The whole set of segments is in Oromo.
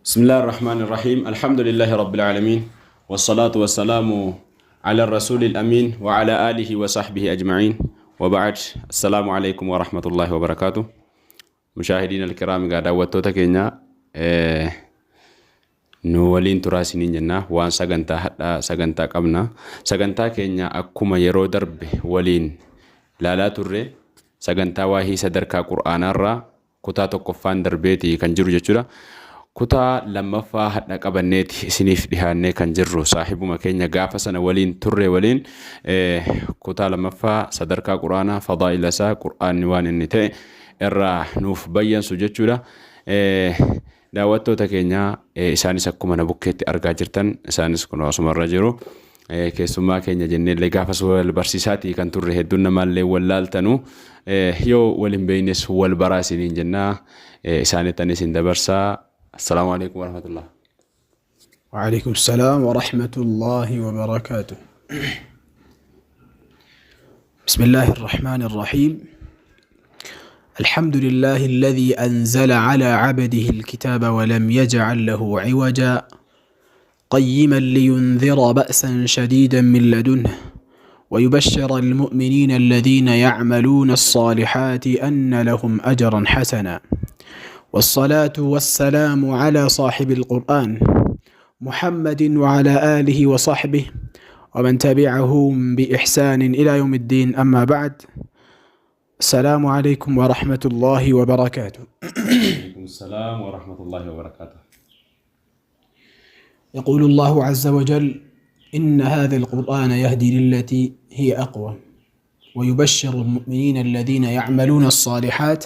بسم الله الرحمن الرحيم الحمد لله رب العالمين والصلاة والسلام على الرسول الأمين وعلى آله وصحبه أجمعين وبعد السلام عليكم ورحمة الله وبركاته مشاهدين الكرام قاعدة وتوتكينا نولين تراسين جنة وان سجنتا حتى سجنتا قبنا سجنتا كينيا أكما يرو درب ولين لا ترى سجنتا واهي صدركا قرآن الرا كتاتو كفان دربيتي كنجرو جتشورا كتا لما فاحد نقبنيتي سنيف دهاني كان جرو صاحب مكينيا غافا سنة ولين ترى ولين كتا لما فا صدركا قرآن فضائل سا قرآن نوان النتاء الرا نوف بيان سجتشورا daawwattoota keenya isaanis akkuma na bukkeetti argaa jirtan isaanis kun asumarra jiru keessummaa keenya jennee gaafas wal barsiisaatii kan turre hedduun namaallee wallaaltanu yoo waliin beeynes wal baraasiniin jennaa isaanittanis hin dabarsaa. Assalaamu alaykum wa rahmatullah. Wa alaykum assalaam wa rahmatullahi wa barakatuh. Bismillahir rahmanir rahim. الحمد لله الذي أنزل على عبده الكتاب ولم يجعل له عوجا قيما لينذر بأسا شديدا من لدنه ويبشر المؤمنين الذين يعملون الصالحات أن لهم أجرا حسنا والصلاة والسلام على صاحب القرآن محمد وعلى آله وصحبه ومن تبعهم بإحسان إلى يوم الدين. أما بعد، السلام عليكم ورحمة الله وبركاته. وعليكم السلام ورحمة الله وبركاته. يقول الله عز وجل: إن هذا القرآن يهدي للتي هي أقوى ويبشر المؤمنين الذين يعملون الصالحات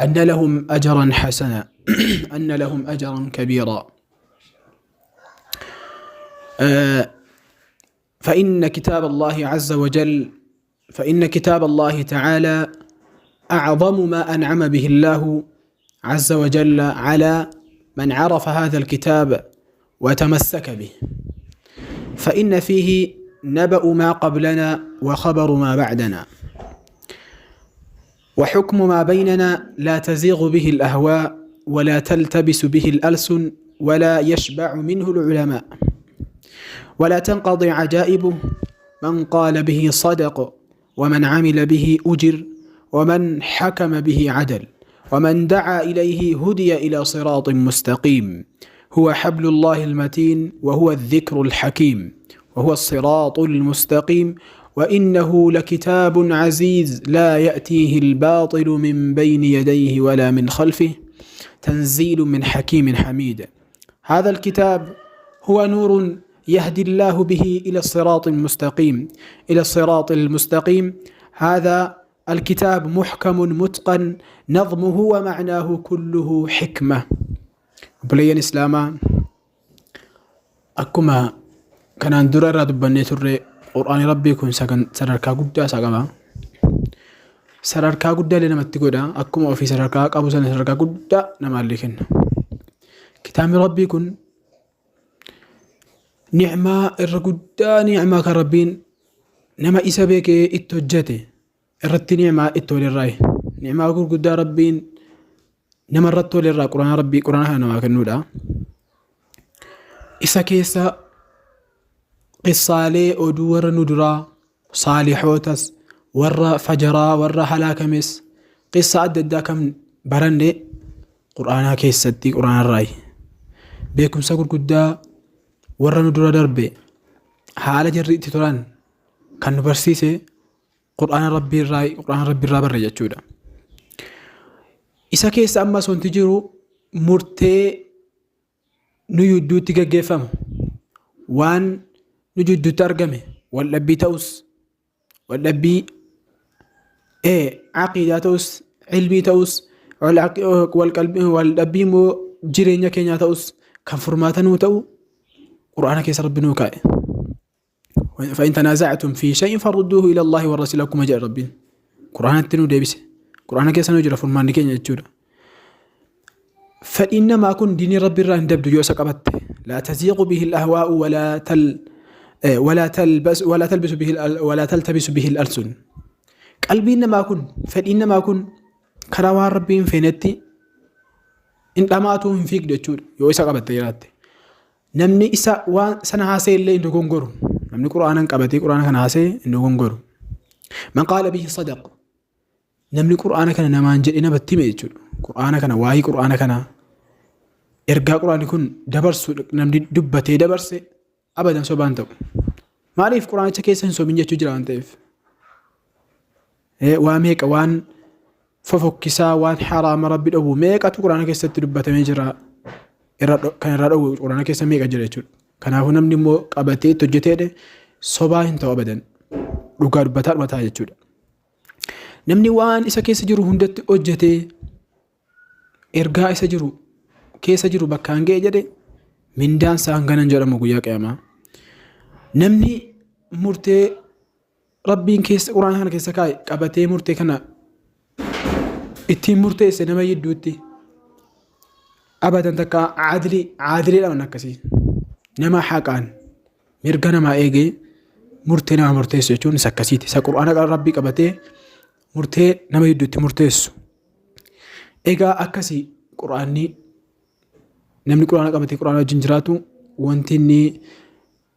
أن لهم أجرا حسنا أن لهم أجرا كبيرا. فإن كتاب الله تعالى أعظم ما أنعم به الله عز وجل على من عرف هذا الكتاب وتمسك به، فإن فيه نبأ ما قبلنا وخبر ما بعدنا وحكم ما بيننا لا تزيغ به الأهواء ولا تلتبس به الألسن ولا يشبع منه العلماء ولا تنقضي عجائبه. من قال به صدق ومن عمل به أجر ومن حكم به عدل ومن دعا إليه هدي إلى صراط مستقيم. هو حبل الله المتين وهو الذكر الحكيم وهو الصراط المستقيم. وإنه لكتاب عزيز لا يأتيه الباطل من بين يديه ولا من خلفه تنزيل من حكيم حميد. هذا الكتاب هو نور يهدي الله به إلى الصراط المستقيم. هذا الكتاب محكم متقن نظمه ومعناه كله حكمة. بلين إسلاما أكما كان اندر رادبني ترى قرآن ربي كن سرركا قد ساقما سرركا قد لنا متقودا أكما في سرركا قابو سرركا قد نمالكن كتاب ربي كن نعمة الرقودة نعمة كربين نما إسا بيك اتوجته الرت نعمة اتو للراي نعمة الرقودة ربين نما الرتو للراي قرآن ربي قرآنها نما كنودا إسا كيسا قصالي أدور ندرا صالحوتس ورى فجرا ورى هلاكمس قصة أددا كم برندي قرآنها كيستي قرآن الراي بيكم ساقر قدا warra nu dura darbe haala jarri itti turan kan nu barsiise qur'aana rabbii irraa barre jechuudha. Isa keessa ammas wanti jiru murtee nu jidduutti gaggeeffamu waan nu jidduutti argame waldhabbii ta'us waldhabbii aqiidaa ta'us ilmii ta'us waldhabbii immoo jireenya keenyaa ta'us kan furmaatanuu ta'u قرآن كيس ربنا وكائن. فإن تنازعتم في شيء فردوه إلى الله والرسول لكم أجر ربين. قرآن التنو ديبس قرآن كيس نجرا فرمان كين يجورا. فإنما أكون دين ربي الران دبدو يوسك أبت لا تزيغ به الأهواء ولا تلتبس به الألسن. قلبي إنما أكون فإنما أكون كروان ربين فينتي in dhamaatu hin fiigdu jechuudha yoo isa qabatte jiraatte. Namni isa waan sana haasa'e illee hin dogongoru. Namni quraanaan qabatee quraana kana haasa'e hin dogongoru. Man qaala bihi sadaq. Namni quraana kana namaan jedhe namatti hime jechuudha. Quraana kana waa'ee quraana kana ergaa quraanni kun dabarsu namni dubbatee dabarse abadan sobaan ta'u. Maaliif quraanicha keessa hin sobin jechuu jira waan ta'eef. Waa meeqa waan fofokkisaa waan haraama rabbi dhabu meeqatu quraana keessatti dubbatamee jira. Kan irraa dhawu quraana keessa meeqa jira jechuudha. Kanaafuu namni immoo qabatee itti hojjetee sobaa hin ta'u abadan. Dhugaa dubbataa dhumataa jechuudha. Namni waan isa keessa jiru hundatti hojjetee ergaa isa jiru keessa jiru bakka hanga'e jedhe mindaan isaa hanganan jedhamu guyyaa qiyaamaa. Namni murtee rabbiin keessa quraana kana keessa kaa'e qabatee murtee kana ittiin murteesse nama yidduutti abadan takka caadiliidhaan akkasii nama haqaan mirga namaa eegee murtee nama murteessu jechuun isa akkasiiti. Isa quraana rabbii qabatee murtee nama yidduutti murteessu. Egaa akkasii quraanni namni quraana qabatee quraana wajjin jiraatu wanti inni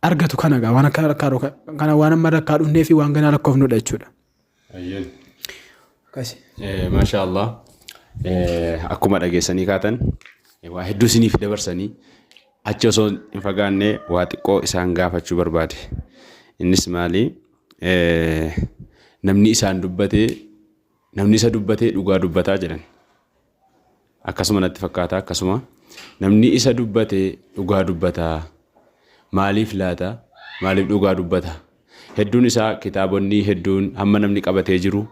argatu kana waan akka rakkaadhu kana waan amma rakkaa dhunnee fi waan ganaa rakkoofnudha jechuudha. Maasha Allah. Akkuma dhageessanii kaatan waa hedduu isiniif dabarsanii achi osoo hin fagaanne waa xiqqoo isaan gaafachuu barbaade. Innis maali? Namni isa dubbatee dhugaa dubbataa jedhan. Akkasuma natti fakkaata akkasuma namni isa dubbatee dhugaa dubbataa. Maaliif laata? Maaliif dhugaa dubbata? Hedduun isaa kitaabonni hedduun hamma namni qabatee jiru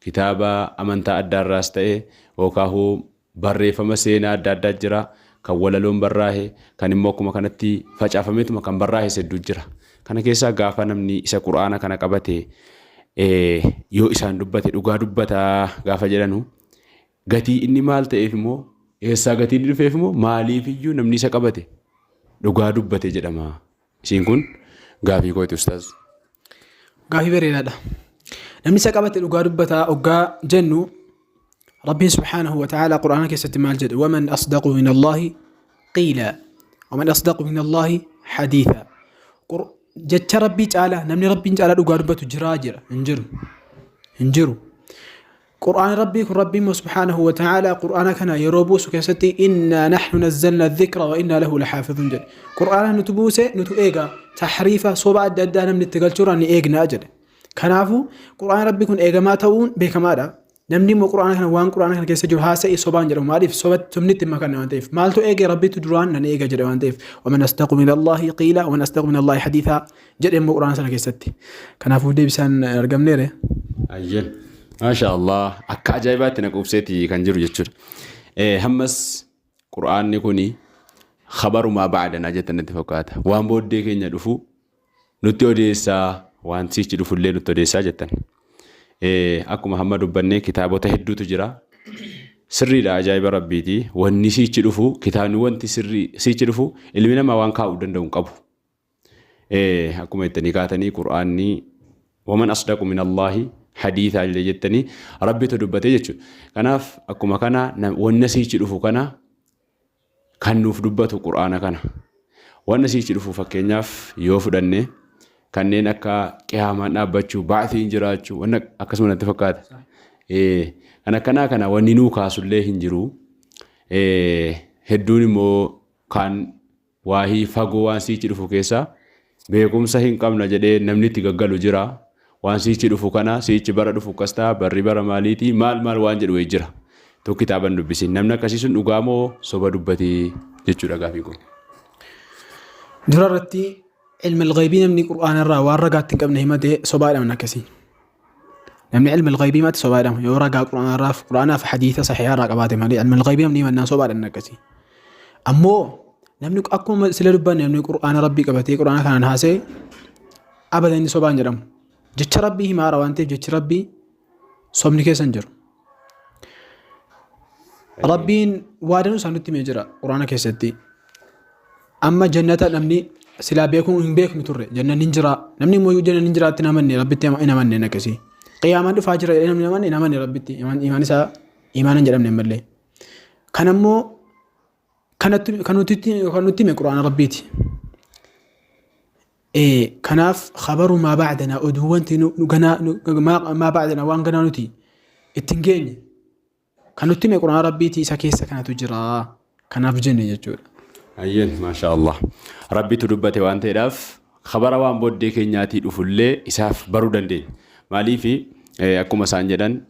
kitaaba amantaa addaarraas ta'e yookaan barreeffama seenaa adda addaa jira. Kan walaloon barraa'e kan immoo akkuma kanatti facaafameetuma kan barraa'e hedduu jira. Kana keessaa gaafa namni isa quraana kana qabate yoo isaan dubbate dhugaa dubbataa gaafa jedhanu gatii inni maal ta'eef immoo eessaa gatii inni dhufeef immoo maaliif iyyuu namni isa qabate dhugaa dubbate jedhama. Isiin kun gaafii kooti ustaaz. Gaafii bareedaadha. Namni isa qabate dhugaa dubbataa hoggaa jennu Rabbiin subhaanahu wa ta'ala quraana keessatti maal jedhe waman asdaqu min Allahi qiila waman asdaqu min Allahi hadiitha. Jecha rabbii caalaa namni rabbiin caalaa dhugaa dubbatu jira hin jiru. قرآن ربي سبحانه وتعالى قرآن كان يروبوس كيستي إنا نحن نزلنا الذكر وإنا له لحافظون جل قرآن نتبوسه نتو إيجا تحريفه صوبا ددانا من التقلتورا ني إيجنا أجل كنافو قرآن ربي كن إيجا ما تون بكمادا نمني مو قرآن كان وان قرآن كان كيسجل هاسي صوبان جل ومعرف صوبت تمنيت ما كان وانتيف مالتو إيجا ربي تدران نن إيجا جل وانتيف ومن أصدق من الله قيلا ومن أصدق من الله حديثا جل مو قرآن سنة كيستي كنافو دي بسان رقم نيره أجل ما شاء الله akka ajaa'ibaatti na qubseeti kan jiru jechuudha. Hammas quraanni kuni khabarumaa ba'dana jettan natti fakkaata. Waan booddee keenya dhufu nutti odeessaa waan sichi dhufullee nutti odeessaa jettan. Akkuma hamma dubbannee kitaabota hedduutu jira. Sirriidha ajaa'iba rabbiiti. Wanni sichi dhufu kitaabni wanti sirrii sichi dhufu ilmi namaa waan kaa'uu danda'u qabu. Akkuma ittanii kaatanii quraanni waman asdaqu min Allahi hadiitha jettanii rabbi dubbate jechuudha. Kanaaf akkuma kana wanna sichi dhufu kana kan nuuf dubbatu quraana kana. Wanna sichi dhufu fakkeenyaaf yoo fudhanne kanneen akka qiyaamaan dhaabbachuu baatiin jiraachuu wanna akkasuma natti fakkaata. Kan akkanaa kana wanni nuu kaasullee hin jiru. Hedduun immoo kan waahii fagoo waan sichi dhufu keessaa beekumsa hin qabna jedhee namni itti gaggalu jira. Waan sichi dhufu kana sichi bara dhufu kastaa barri bara maaliiti maal waan jedhu jira. Tokko kitaaban dubbisin namni akkasii sun dhugaa moo soba dubbatee jechuudha gaafii kun. Dura irratti ilmi al-ghaybii namni quraana irraa waan ragaatti hin qabne himatee sobaadhaan akkasii. Namni ilmi al-ghaybii mati sobaadhaan yoo ragaa quraanaaf hadiisa saxiihaa irraa qabaate malee ilmi al-ghaybii namni himannaa sobaadhaan akkasii. Ammoo namni akkuma sila dubbanne namni quraana rabbii qabatee quraana kanaan haasee abadan inni sobaan jedhamu. Jecha rabbii himaara waan ta'eef jechi rabbii sobni keessa hin jiru. Rabbiin waadanuu isaa nutti himee jira quraana keessatti. Amma jannata namni silaa beekuu hin beeknu turre jannanni hin jira namni immoo jannanni hin jiraatti namanne rabbitti hin amanne akkasii. Qiyaamaan dhufaa jira namni namanne rabbitti imaan isaa imaanan jedhamne malee. Kan ammoo كانت من قرآن ربيتي كناف خبر ما بعدنا أدوانت ما بعدنا وان قنانوتي التنجيني كانت من قرآن ربيتي سكيسة كانت تجرى كناف جنة يجول أيين ما شاء الله ربي تدبته وانت داف خبر وان بود كينياتي دفله إساف برودن دي مالي في أكو مسانجدن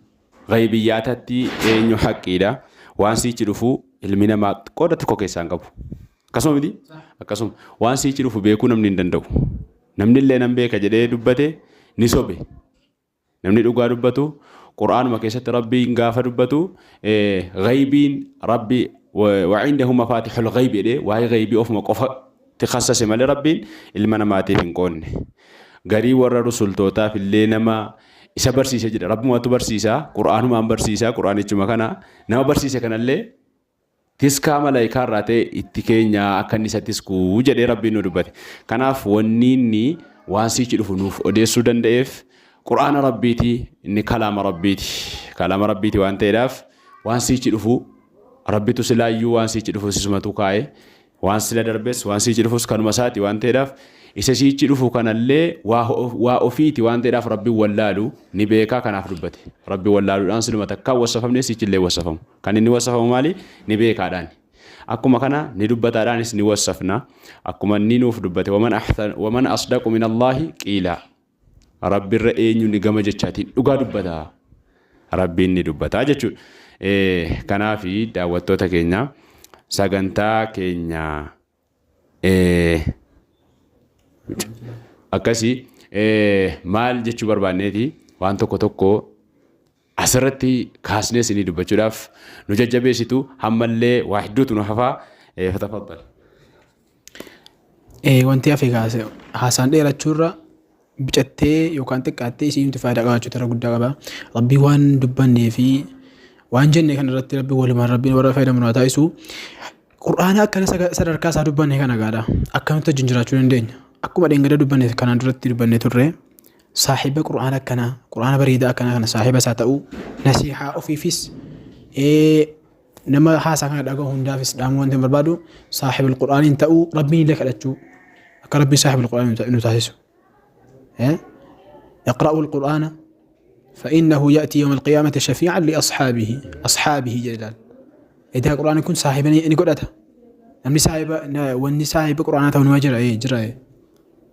غيبياتي إنه حقيدا وان سيچ دفو المنا ما قدرت كوكيسان قبو كسم دي كسم وان سيچ دفو بيكو نمني دندو نمني اللي نمبي كجدي دبته نسوبي نمني دوغا دبتو قرآن ما كيست ربي غاف دبتو غيبين ربي وعنده مفاتيح الغيب دي وهي غيبي اوف مقف تخصص مال ربي المنا ماتي فين كون غري ور رسول توتا في اللي نما isa barsiisa jedha rabbi matu barsiisa qur'aanuma an barsiisa qur'aanichuma kana nama barsiisa kanallee tiska malaayikaa irraate itti keenya akkan isa tisku jedhee rabbiin nu dubbate kanaaf wanni inni waan siichi dhufu nuuf odeessuu danda'eef qur'aana rabbiiti inni kalaama rabbiiti waan ta'eedhaaf waan siichi dhufu rabbitu silaayyuu waan siichi dhufu sisumatu kaa'e waan sila darbes waan siichi dhufus kanuma isaati waan ta'eedhaaf isa siichi dhufu kanallee waa ofiiti waan ta'eedhaaf rabbi wallaalu ni beekaa kanaaf dubbate rabbi wallaaluudhaan siluma takka wasafamne siichillee wasafamu kan inni wasafamu maali ni beekaadhaan akkuma kana ni dubbataadhaanis ni wasafna akkuma inni nuuf dubbate waman asdaqu min Allahi qiila rabbi irra eenyu ni gama jechaatiin dhugaa dubbata rabbiin ni dubbata jechuudha kanaafi daawwattoota keenya sagantaa keenya akkasi maal jechuu barbaanneeti waan tokko asirratti kaasnee isinii dubbachuudhaaf nu jajjabeessitu hammallee waa hedduutu nu hafaa fatafaddal wanti hafe kaase haasaan dheerachuurra bicattee yookaan xiqqaattee isiin faayidaa qabaachuu irra guddaa qaba rabbii waan dubbannee fi waan jenne kan irratti rabbii walumaan rabbiin warra fayyadamu naa taasisu qur'aana akkana sadarkaa isaa dubbanne kana gaadha akkamitti wajjin jiraachuu dandeenya akkuma dhengada dubbanne kanaan duratti dubbanne turre saahiba qur'aana akkana qur'aana bareedaa akkana kana saahiba isaa ta'uu nasiihaa ofiifis nama haasaa kana dhagahu hundaafis dhaamuu wanti barbaadu saahibul qur'aaniin ta'uu rabbiin illee kadhachuu akka rabbiin saahibul qur'aanii nu taasisu اقرأوا القرآن فإنه يأتي يوم القيامة شفيعا لأصحابه جلال إذا القرآن يكون صاحبني إني قرأته نمني صاحب وإني صاحب قرآن توني وجرى جرى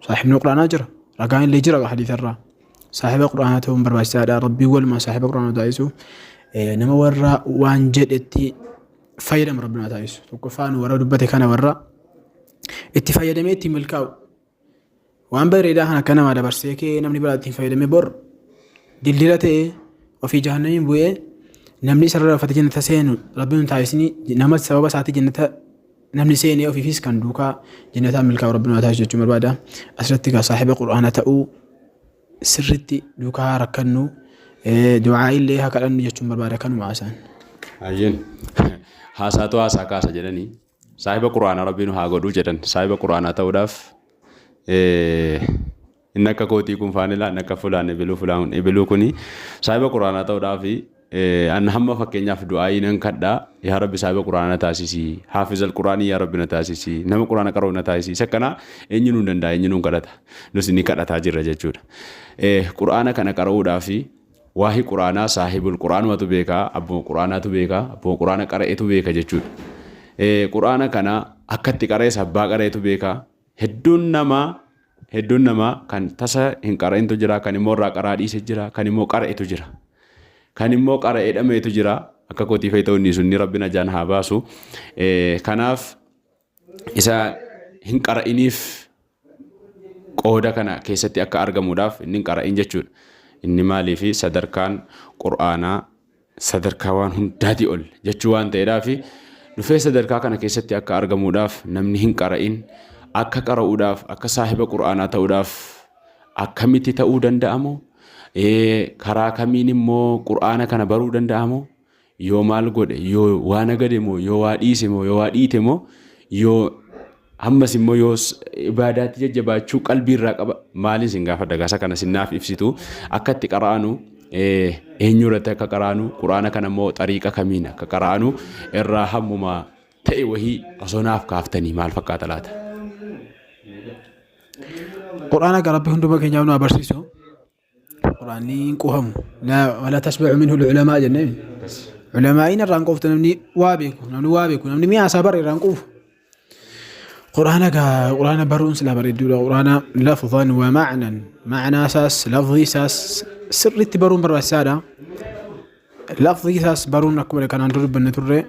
صاحب القرآن أجرى رقان اللي جرى حديث الرا صاحب القرآن تون برباش سادة ربي والما صاحب القرآن دايسو نما ورا وان جدتي فايدة من ربنا دايسو توقفان ورا دبتي كان ورا اتفايدة ميتي ملكاو وان بريدا هنا كان ما دبرسيكي نمني بلاتي فايدة مبر دليلته وفي جهنم بويه نمني سر فتح جنة سين ربنا تعيسني نمت سبب ساعتي جنة نمني سين أو في فيس كان دوكا جنة ملكا وربنا تعيش جمر بعدا أسرتك صاحب القرآن تأو سرتي دوكا ركنو دعاء اللي هكذا جمر بعدا كانوا معسان أجين هاساتو هاساكاسا جدني صاحب القرآن ربنا هاغدو جدن صاحب القرآن تأو داف إنك كوتي كن فانلا إنك فلان إبلو فلان إبلو كني صاحب القرآن تأو دافي أن هم فكينا في دعائي نكدا يا رب صاحب القرآن تاسيسي حافظ القرآن يا رب نتاسيسي نم القرآن كرو نتاسيسي سكنا إنجنون دندا إنجنون كذا نسني كذا تاجر رجال القرآن كنا كرو دافي واهي قرآن صاحب القرآن ما تبيكا أبو القرآن تبيكا أبو القرآن كره تبيكا جل القرآن كنا أكتر كره سبا كره تبيكا hedduun nama kan tasa hin qara'intu jira kan immoo irraa qaraa dhiisee jira kan immoo qara'etu jira kan immoo qara'ee dhameetu jira akka kootii fayyadamni sunni rabbina jaan haa baasu kanaaf isa hin qara'iniif qooda kana keessatti akka argamuudhaaf inni qara'in jechuudha inni maaliif sadarkaan qur'aanaa sadarkaa waan hundaatii ol jechuu waan ta'eedhaaf dhufee sadarkaa kana keessatti akka argamuudhaaf namni hin qara'in akka qara'uudhaaf akka saahiba qur'aanaa ta'uudhaaf akkamitti ta'uu danda'amoo karaa kamiin immoo qur'aana kana baruu danda'amoo yoo maal godhe yoo waa nagade moo yoo waa dhiise moo yoo waa dhiite moo yoo ammas immoo yoo ibaadaatti jajjabaachuu qalbii irraa qaba maaliin sin gaafa dagaasa kana sinnaaf ibsitu akka itti qara'anu eenyu irratti akka qara'anu qur'aana kana immoo xariiqa kamiin akka qara'anu irraa hammuma ta'e wahii osoo naaf kaaftanii maal fakkaata laata? قرآن ربي هندو مكين جاونا برسيسو قرآني قهم لا ولا تشبع منه العلماء جنة علماء الرانقوف تنمني وابيكو نمني مياه صبر الرانقوف قرآن برون سلا بريدو قرآن لفظا ومعنى معنى أساس لفظي أساس سر برون برسالة لفظي أساس برون أكبر كان عندو بالنتوري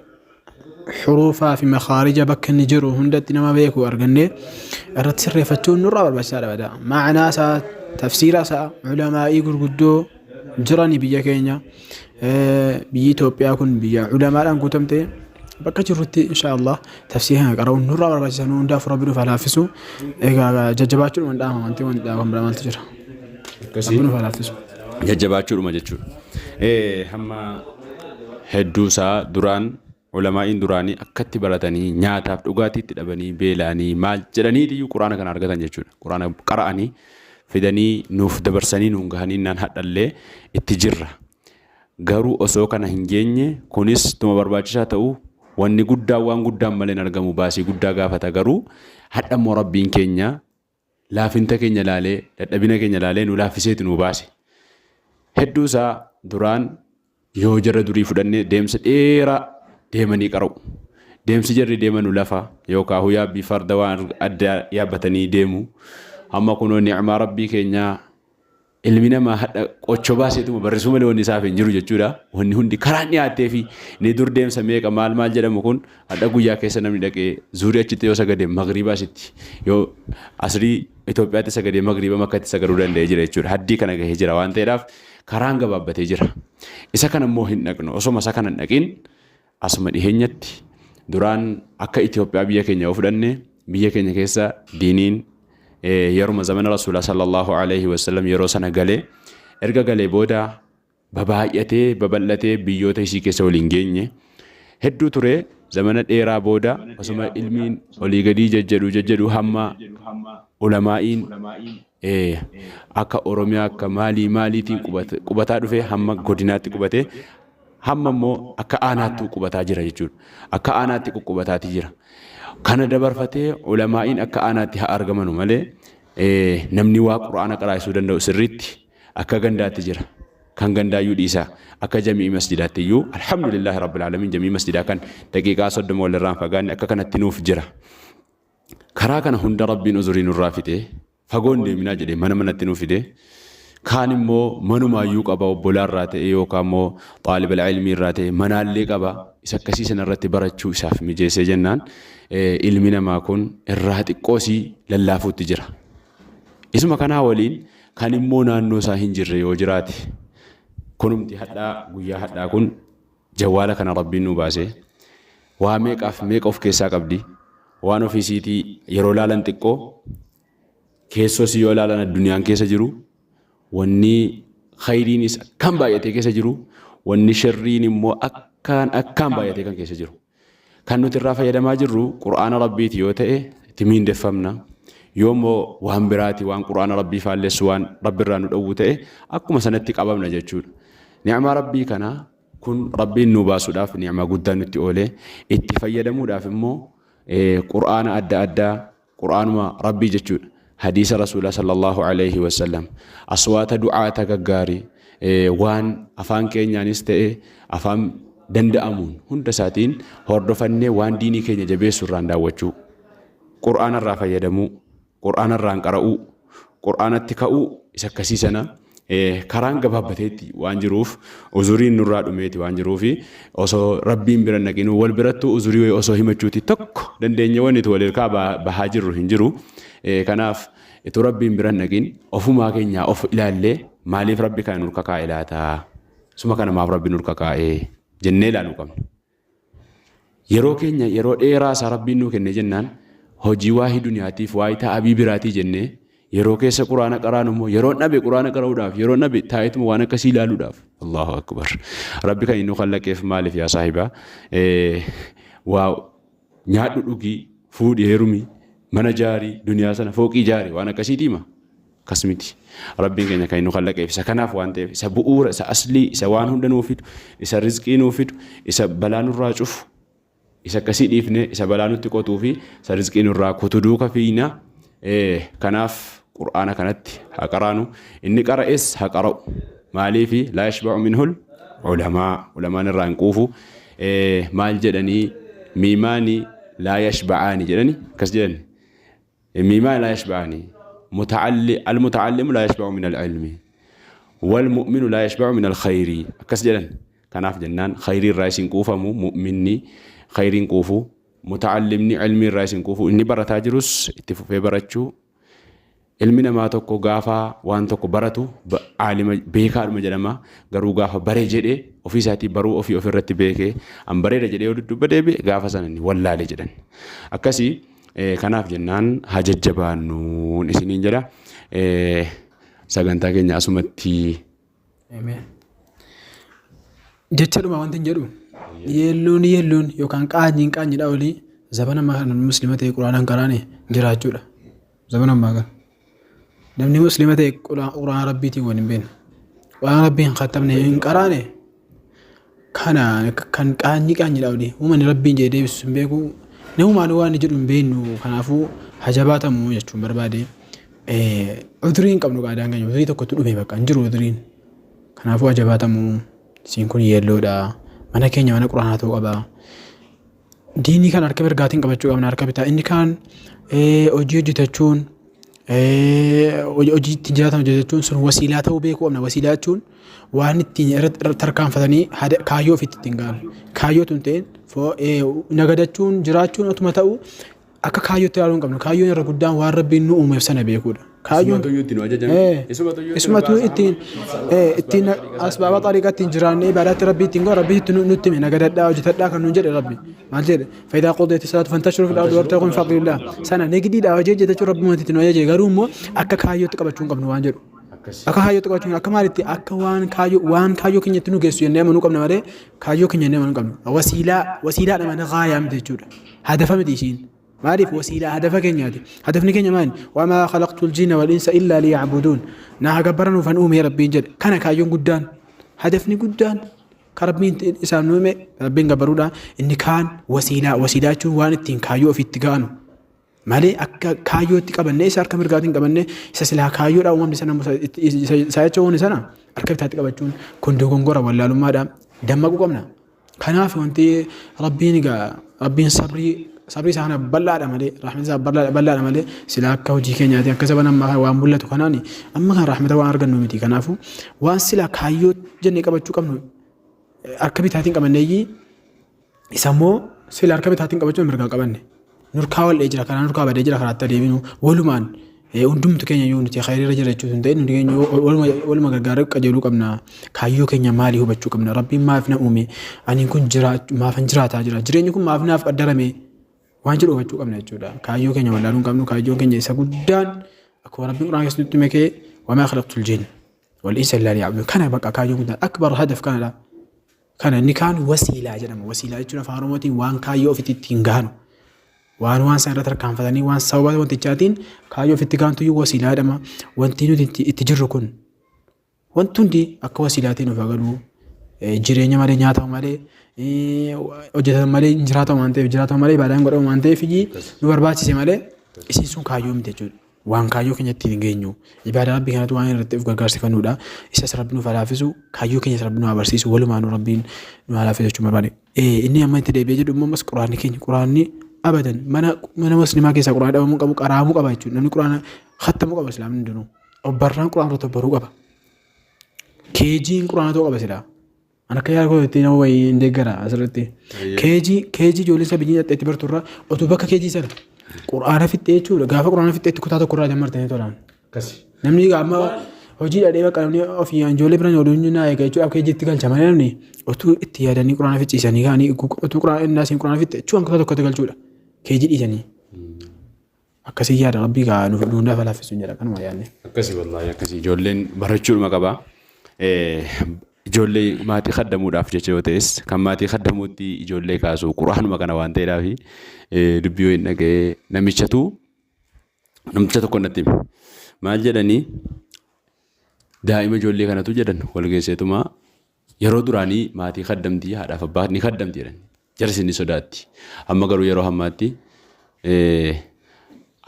حروفها في مخارج بك النجر وهندت نما بيكو أرجني أردت سر فتون نور برسالة بدا معنى أساس تفسير أساس علماء يقول قدو جراني بيا كينيا بيا إثيوبيا كن بيا علماء أن كتمتي بكتشرتي إن شاء الله تفسيرها قرأوا نور برسالة ونداف ربنا فلافسو ججباتشو من دام أنتي من دام برمان تجرا ربنا فلافسو ججباتشو ما جتشو هم هدوسا دران علماء دوراني أكتي براتني نياتا دوغاتي تدبني بيلاني مال جراني ديو قرآن كان أرغتان جتشو قرآن قرأني فدني نوف دبرساني نونغهاني نان حد اللي اتجرة غارو أسو كان هنجيني كونيس تما برباچشا تاو واني وان قدا مالين أرغمو باسي قدا غافتا غارو حتى مربين كينيا لافنتا كينيا لالي لابنا كينيا لالي نولافسيت نوباسي هدوسا دوران يو جرى دوري فدني ديمس إيرا deemanii qara'u deemsi jarri deemanu lafa yookaan yaabbii farda waan adda yaabbatanii deemu amma kunoo ni'maa rabbii keenyaa ilmi namaa hadha qochoo baaseetuma barreessuu malee wanni isaaf hin jiru jechuudha wanni hundi karaan dhiyaattee fi ni dur deemsa meeqa maal jedhamu kun hadha guyyaa keessa namni dhaqee zuurii achitti yoo sagade magriibaa asitti yoo asrii Itoophiyaatti sagade magriiba makkatti sagaduu danda'ee jira jechuudha haddii kana gahee jira waan ta'eedhaaf karaan gabaabbatee jira isa kana immoo hin dhaqnu osoma isa kana hin dhaqin asuma dhiheenyatti duraan akka Itoophiyaa biyya keenya yoo fudhanne biyya keenya keessa diiniin yeruma zamana Rasuulaa sallallahu alaihi wasallam yeroo sana galee erga galee booda babaay'atee babal'atee biyyoota isii keessa waliin geenye hedduu ture zamana dheeraa booda asuma ilmiin olii gadii jajjadhu hamma ulamaa'iin akka Oromiyaa akka maaliitiin qubataa dhufe hamma godinaatti qubatee hamma immoo akka aanaatti qubataa jira jechuudha. Akka aanaatti qubbataati jira. Kana dabarfatee ulamaa'iin akka aanaatti haa argamanu malee namni waa quraana qaraa'isuu danda'u sirriitti akka gandaatti jira. Kan gandaayyuu dhiisaa akka jamii masjidaatti iyyuu alhamdulillahi rabbil aalamiin jamii masjidaa kan daqiiqaa 30 walirraan fagaanne akka kanatti nuuf jira. Karaa kana hunda rabbiin uzurii nurraa fidee fagoon deeminaa jedhee mana manatti nuuf fidee kaan immoo manumaayyuu qaba obbolaarraa ta'e yookaan immoo xaalibal ilmii irraa ta'e manaallee qaba isa akkasii sanarratti barachuu isaaf mijeessee jennaan ilmi namaa kun irraa xiqqoosii lallaafuutti jira. Isuma kanaa waliin kan immoo naannoo isaa hin jirre yoo jiraate kunumti hadhaa guyyaa hadhaa kun jawwaala kana rabbiin nu baasee waa meeqa of keessaa qabdi waan ofiisiitii yeroo laalan xiqqoo keessoos yoo laalan addunyaan keessa jiru wanni khayriinis kan baay'atee keessa jiru wanni sharriin immoo akkaan baay'atee kan keessa jiru kan nuti irraa fayyadamaa jirru qur'aana rabbiiti yoo ta'e itti miindeffamna yoommoo waan biraati waan qur'aana rabbii faalleessu waan rabbiirraa nu dhowwu ta'e akkuma sanatti qabamna jechuudha. Ni'maa rabbii kana kun rabbiin nu baasuudhaaf ni'maa guddaa nutti oolee itti fayyadamuudhaaf immoo qur'aana adda addaa qur'aanuma rabbii jechuudha. Hadiisa Rasuulaa sallallahu alaihi wasallam aswaata du'aata gaggaarii waan afaan keenyaanis ta'e afaan danda'amuun hunda isaatiin hordofannee waan diinii keenya jabeessu irraan daawwachuu qur'aana irraa fayyadamuu qur'aana irraan qara'uu qur'aanatti ka'uu isa akkasii sana karaan gabaabbateetti waan jiruuf uzuriin nurraa dhumeeti waan jiruufi osoo rabbiin bira naqinu wal birattuu uzurii osoo himachuuti tokko dandeenya wanni walirkaa bahaa jirru hin jiru. Kanaaf itu rabbiin bira naqin ofumaa keenyaa of ilaallee maaliif rabbi kana nurka kaa'e laata suma kana maaf rabbi nurka kaa'e jennee ilaaluu qabna. Yeroo keenya yeroo dheeraa isaa rabbiin nuu kenne jennaan hojii waahii duniyaatiif waahii ta'abii biraatii jennee yeroo keessa quraana qaraan immoo yeroo dhabe quraana qara'uudhaaf yeroo dhabe taa'etuma waan akkasii ilaaluudhaaf Allahu akbar. Rabbi kan inni khallaqeef maaliif yaa saahibaa waa nyaadhu dhugii fuudhi heerumii mana jaarii duniyaa sana fooqii jaarii waan akkasiitiima kasmiti rabbiin keenya kan inni khallaqeef isa kanaaf waan ta'eef isa bu'uura isa aslii isa waan hunda nuuf fidu isa rizqii nuuf fidu isa balaa nurraa cufu isa akkasii dhiifne isa balaa nutti qotuu fi isa rizqii nurraa kutuduu kafiina kanaaf qur'aana kanatti haa qaraanu inni qara'es haa qara'u maaliifi laa yashba'u minhul ulamaan irraa hin quufu maal jedhanii miimaani laa yashba'aani jedhani akkas jedhani miimaani laa yashba'aani المتعلم لا يشبع من العلم والمؤمن لا يشبع من الخير أكس جلن كناف جنان خير الرئيس كوفا مؤمني خير كوفو متعلمني علمي الرئيس كوفو إني برا تاجرس اتفو في براتشو علمنا ما توكو غافا وان توكو براتو عالم بيكار مجرما غرو غافا بري جدي وفي ساتي برو وفي رتي بيكي أم بري جدي ودو بدي بي غافا سنني والله لجدن أكسي kanaaf jennaan haa jajjabaannu isiniin jedha sagantaa keenya asumatti jechadhuma wanti hin jedhu yeelloon yookaan qaanyiidha olii zabana muslima ta'e quraanaan qaraane jiraachuudha zabana ammaa kana namni muslima ta'e quraan rabbiitiin waan hin beekne quraan rabbii hin khattamne hin qaraane kana kan qaanyiidha olii uummanni rabbiin jedhee deebisu hin beeku namumaan waan jedhu hin beeknu kanaafuu hajabaatamu jechuun barbaade uduriin qabnu qaadaan keenya udurii tokkotu dhume bakka hin jiru uduriin kanaafuu hajabaatamu siin kun yeelloodha mana keenya mana quraanaa ta'uu qaba diinii kan harka mirgaatiin qabachuu qabna harka bitaa inni kaan hojii hojjetachuun hojii ittiin jiraatan hojjetachuun sun wasiilaa ta'uu beekuu qabna wasiilaa jechuun waan ittiin irratti tarkaanfatanii kaayyoo ofitti ittiin gahan kaayyoo tun ta'een nagadachuun jiraachuun otuma ta'u akka kaayyootti ilaaluu hin qabnu kaayyoon irra guddaan waan rabbiin nu uumeef sana beekuudha. Isumatu ittiin asbaaba xariiqaa ittiin jiraannee ibaadaatti rabbii ittiin gahu rabbii itti nutti hime nagadadhaa hojjetadhaa kan nuun jedhe rabbi maal jedhe faayidaa qoldeetti salaatu fantashiruu fi dhaabdu warta kun faqillah sana negdiidhaa hojii hojjetachuu rabbi wanti ittiin hojjete garuu immoo akka kaayyootti qabachuu hin qabnu waan jedhu. Akka kaayyoo qabachuun akka maalitti akka waan kaayyoo keenyatti nu geessu jennee amanuu qabna malee kaayyoo keenya jennee amanuu qabna. Wasiilaadha mana gaayaa miti jechuudha. Hadafa miti ishiin. maaliif wasiilaa hadafa keenyaati hadafni keenya maali wamaa khalaqtul jinna wal insa illaa liya'buduun naa gabbaranu fan uume rabbiin jedhe kana kaayyoon guddaan hadafni guddaan ka rabbiin isaan uume rabbiin gabbaruudha inni kaan wasiilaa jechuun waan ittiin kaayyoo ofitti ga'anu malee akka kaayyootti qabannee isa harka mirgaatiin qabannee isa silaa kaayyoodhaa uumamni sana isaa jechuun sana harka bitaatti qabachuun kun dogongora wallaalummaadha dammaquu qabna kanaaf wanti rabbiin sabrii sana bal'aadha malee rahmata isaa bal'aadha malee silaa akka hojii keenyaati akka saban ammaa waan mul'atu kanaani amma kan rahmata waan argannu miti kanaafu waan silaa kaayyoo jennee qabachuu qabnu harka bitaatiin qabannee isammoo silaa harka bitaatiin qabachuun mirgaan qabanne nurkaa wal'ee jira kanaa nurkaa badee jira kanaatti adeeminu walumaan hundumtu keenya yoo nuti khayriirra jira jechuun ta'e nuti keenya waluma gargaaruu qajeeluu qabna kaayyoo keenya maalii hubachuu qabna rabbiin maaf na uume ani kun maafan jiraataa jira jireenyi kun maaf naaf qaddarame waan jedhu hubachuu qabna jechuudha kaayyoo keenya wallaaluu hin qabnu kaayyoon keenya isa guddaan akkuma rabbiin quraan keessatti himee wamaa khalaqtul jinna wal insa illaa liya'buduun kana bakka kaayyoo guddaan akbar hadaf kanadha kana inni kaan wasiilaa jedhama wasiilaa jechuun afaan oromootiin waan kaayyoo ofitti ittiin gahanu waan san irratti harkaanfatanii waan sababa wantichaatiin kaayyoo ofitti gahantu wasiilaa jedhama wanti nuti itti jirru kun wanti hundi akka wasiilaatiin of agaruu jireenya malee nyaatamu malee hojjetatan malee jiraatamu waan ta'eef jiraatamu malee ibaadaan godhamu waan ta'eef nu barbaachise malee isin sun kaayyoo miti jechuudha waan kaayyoo keenya ittiin geenyu ibaadaa rabbii kanatti waan irratti of gargaarsifannuudha isas rabbi nuuf alaafisu kaayyoo keenyas rabbi nu abarsiisu walumaan rabbiin nu alaafisu jechuun barbaade inni amma itti deebi'ee jedhu immoo quraanni keenya quraanni abadan mana muslimaa keessaa quraana dhabamuu qabu qaraamuu qaba jechuudha namni quraana khattamuu qaba islaamni hundinuu obbarraan quraana irratti obbaruu qaba keejiin quraana ta'uu qaba silaa ana akka yaada kootti nama wayii hin deeggara asirratti keejii ijoollee isa biyyi itti barturraa otoo bakka keejii sana quraana fixxee jechuudha gaafa quraana fixxee kutaa tokkorraa jammartanii tolaan namni amma hojii dhadhee bakka namni ofii ijoollee biraan ooluun naa eega jechuudha keejiitti galcha malee namni otuu itti yaadanii quraana fixxiisanii ka'anii otuu quraana innaasiin quraana fixxee jechuudha kutaa tokkotti galchuudha keejii dhiisanii akkasii yaada rabbii kaa nuuf dhuunfaa falaaffisuun jedha kanuma yaadne. Akkasii wallaahi akkasii ijoolleen barachuudhuma qabaa. Ijoollee maatii khaddamuudhaaf jecha yoo ta'es kan maatii khaddamuutti ijoollee kaasu quraanuma kana waan ta'eedhaaf dubbii yoo hin dhaga'ee namicha tokko natti maal jedhanii daa'ima ijoollee kanatu jedhan wal geesseetuma yeroo duraanii maatii khaddamtii haadhaaf abbaa ni khaddamti jedhan jarsi ni sodaatti. Amma garuu yeroo hammaatti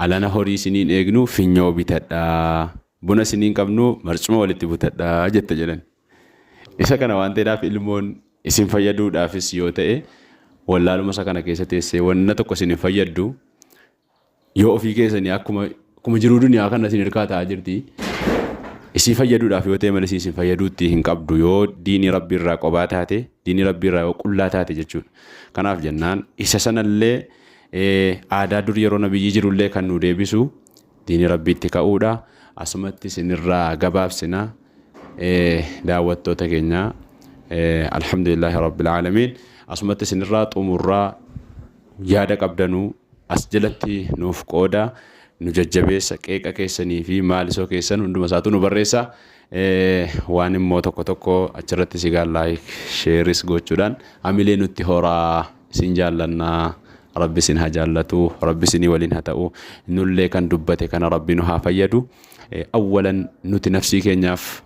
alana horii isiniin eegnu finyoo bitadhaa, buna isiniin qabnu marcuma walitti butadhaa jette jedhan. Isa kana waan ta'eedhaaf ilmoon isin fayyaduudhaafis yoo ta'e wallaaluma isa kana keessa teessee wanna tokko isin fayyaddu yoo ofii keessanii akkuma jiruu duniyaa kana isin hirkaa ta'aa jirti. Isin fayyaduudhaaf yoo ta'e malee isin fayyaduutti hin qabdu yoo diinii rabbii irraa qobaa taate, diinii rabbii irraa yoo qullaa taate jechuudha. Kanaaf jennaan isa sanallee aadaa dur yeroo nabiyyi jirullee kan nu deebisu diinii rabbiitti ka'uudha. Asumatti isinirraa gabaabsina daawwattoota keenya alhamdulillahi rabbil aalamiin. Asumatti isinirraa xumurraa yaada qabdanuu as jalatti nuuf qooda. Nu jajjabeessa qeeqa keessanii fi maalisoo keessan hunduma isaatu nu barreessa. Waan immoo tokko achirratti sigaan laayik sheeris gochuudhaan hamilee nutti horaa isin jaallannaa. Rabbi isin haa jaallatu, rabbi isinii waliin haa ta'u, nullee kan dubbate kana rabbi nu haa fayyadu. Awwalan nuti nafsii keenyaaf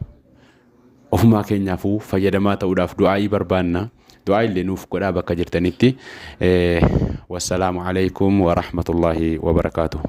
ofumaa keenyaafuu fayyadamaa ta'uudhaaf du'aa'ii barbaanna. Du'aa illee nuuf godhaa bakka jirtanitti. Wassalaamu alaikum wa rahmatullahi wa barakaatuh.